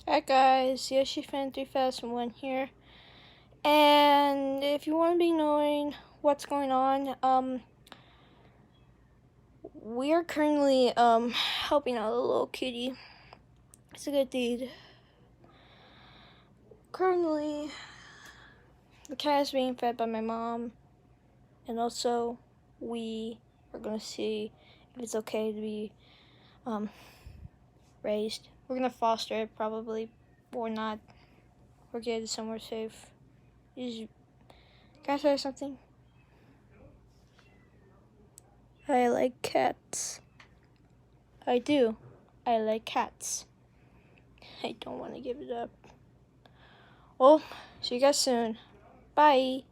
Hi guys, Yoshi Fan 3001 here. And if you want to be knowing what's going on, we are currently helping out a little kitty. It's a good deed. Currently, the cat is being fed by my mom, and also we are gonna see if it's okay to be raised. We're gonna foster it probably, or not, or get it somewhere safe. Can I say something? I like cats. I do. I like cats. I don't want to give it up. Well, see you guys soon. Bye.